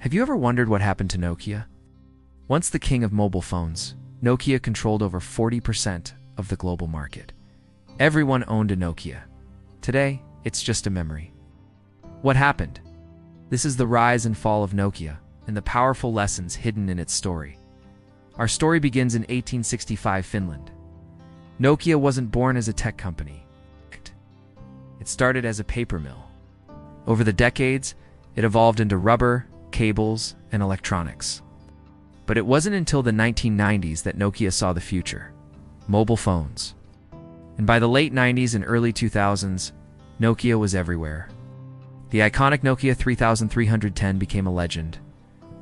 Have you ever wondered what happened to Nokia? Once the king of mobile phones, Nokia controlled over 40% of the global market. Everyone owned a Nokia. Today, it's just a memory. What happened? This is the rise and fall of Nokia and the powerful lessons hidden in its story. Our story begins in 1865 Finland. Nokia wasn't born as a tech company. It started as a paper mill. Over the decades, it evolved into rubber, cables, and electronics. But it wasn't until the 1990s that Nokia saw the future: mobile phones. And by the late 90s and early 2000s, Nokia was everywhere. The iconic Nokia 3310 became a legend.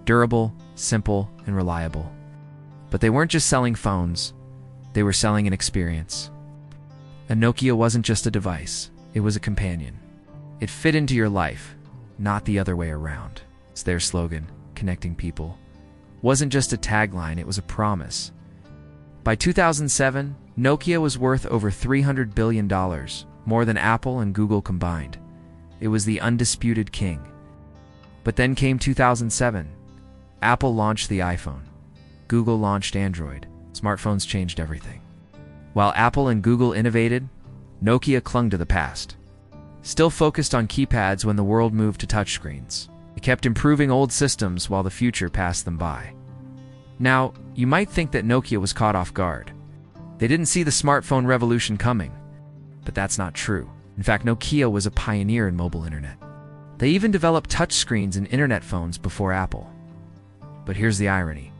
Durable, simple, and reliable. But they weren't just selling phones, they were selling an experience. A Nokia wasn't just a device, it was a companion. It fit into your life, not the other way around. It's their slogan, connecting people. Wasn't just a tagline, it was a promise. By 2007, Nokia was worth over $300 billion, more than Apple and Google combined. It was the undisputed king. But then came 2007. Apple launched the iPhone. Google launched Android. Smartphones changed everything. While Apple and Google innovated, Nokia clung to the past. Still focused on keypads when the world moved to touchscreens. It kept improving old systems while the future passed them by. Now, you might think that Nokia was caught off guard. They didn't see the smartphone revolution coming. But that's not true. In fact, Nokia was a pioneer in mobile internet. They even developed touchscreens and internet phones before Apple. But here's the irony.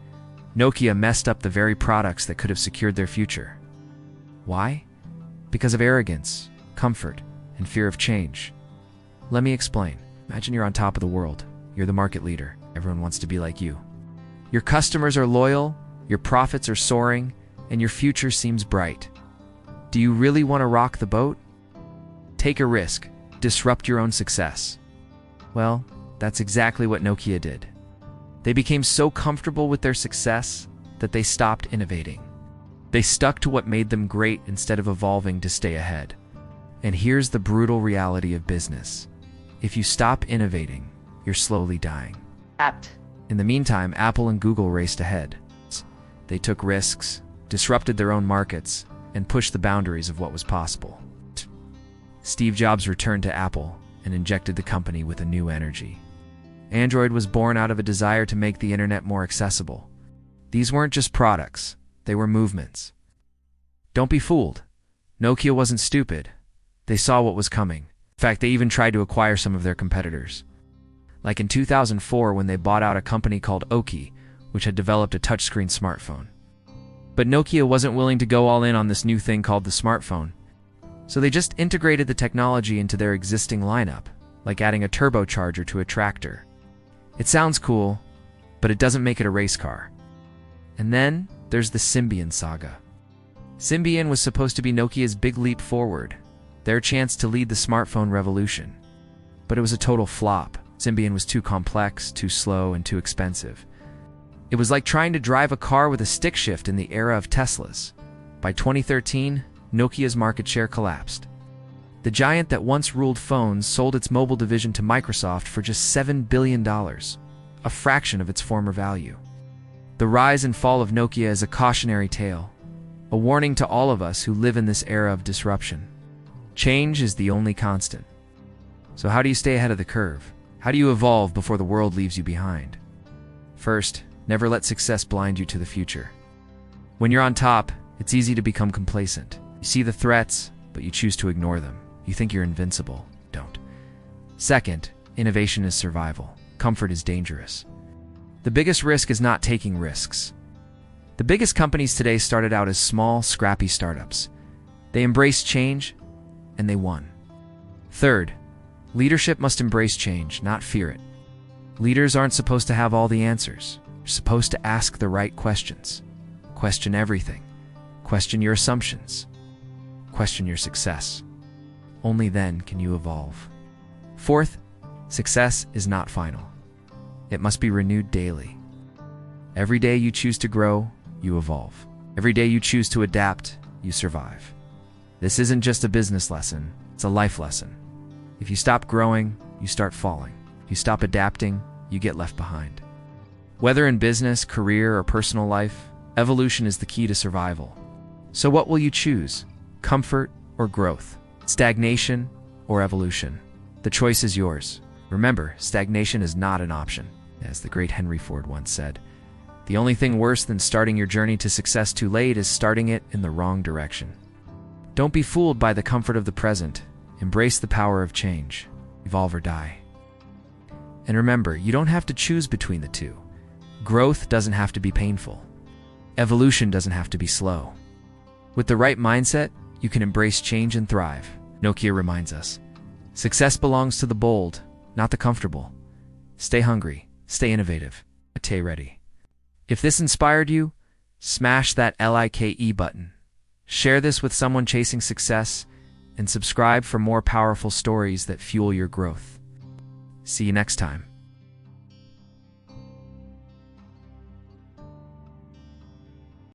Nokia messed up the very products that could have secured their future. Why? Because of arrogance, comfort, and fear of change. Let me explain. Imagine you're on top of the world. You're the market leader. Everyone wants to be like you. Your customers are loyal, your profits are soaring, and your future seems bright. Do you really want to rock the boat? Take a risk. Disrupt your own success. Well, that's exactly what Nokia did. They became so comfortable with their success that they stopped innovating. They stuck to what made them great instead of evolving to stay ahead. And here's the brutal reality of business. If you stop innovating, you're slowly dying. In the meantime, Apple and Google raced ahead. They took risks, disrupted their own markets, and pushed the boundaries of what was possible. Steve Jobs returned to Apple and injected the company with a new energy. Android was born out of a desire to make the internet more accessible. These weren't just products, they were movements. Don't be fooled. Nokia wasn't stupid. They saw what was coming. In fact, they even tried to acquire some of their competitors. Like in 2004 when they bought out a company called U.S.A, which had developed a touchscreen smartphone. But Nokia wasn't willing to go all in on this new thing called the smartphone. So they just integrated the technology into their existing lineup, like adding a turbocharger to a tractor. It sounds cool, but it doesn't make it a race car. And then there's the Symbian saga. Symbian was supposed to be Nokia's big leap forward, their chance to lead the smartphone revolution. But it was a total flop. Symbian was too complex, too slow, and too expensive. It was like trying to drive a car with a stick shift in the era of Teslas. By 2013, Nokia's market share collapsed. The giant that once ruled phones sold its mobile division to Microsoft for just $7 billion, a fraction of its former value. The rise and fall of Nokia is a cautionary tale, a warning to all of us who live in this era of disruption. Change is the only constant. So how do you stay ahead of the curve? How do you evolve before the world leaves you behind? First, never let success blind you to the future. When you're on top, it's easy to become complacent. You see the threats, but you choose to ignore them. You think you're invincible. Don't. Second, innovation is survival. Comfort is dangerous. The biggest risk is not taking risks. The biggest companies today started out as small, scrappy startups. They embraced change, and they won. Third, leadership must embrace change, not fear it. Leaders aren't supposed to have all the answers. They're supposed to ask the right questions. Question everything. Question your assumptions. Question your success. Only then can you evolve. Fourth, success is not final. It must be renewed daily. Every day you choose to grow, you evolve. Every day you choose to adapt, you survive. This isn't just a business lesson, it's a life lesson. If you stop growing, you start falling. If you stop adapting, you get left behind. Whether in business, career, or personal life, evolution is the key to survival. So what will you choose? Comfort or growth? Stagnation or evolution? The choice is yours. Remember, stagnation is not an option. As the great Henry Ford once said, the only thing worse than starting your journey to success too late is starting it in the wrong direction. Don't be fooled by the comfort of the present. Embrace the power of change. Evolve or die. And remember, you don't have to choose between the two. Growth doesn't have to be painful. Evolution doesn't have to be slow. With the right mindset, you can embrace change and thrive. Nokia reminds us, success belongs to the bold, not the comfortable. Stay hungry, stay innovative, stay ready. If this inspired you, smash that like button. Share this with someone chasing success, and subscribe for more powerful stories that fuel your growth. See you next time.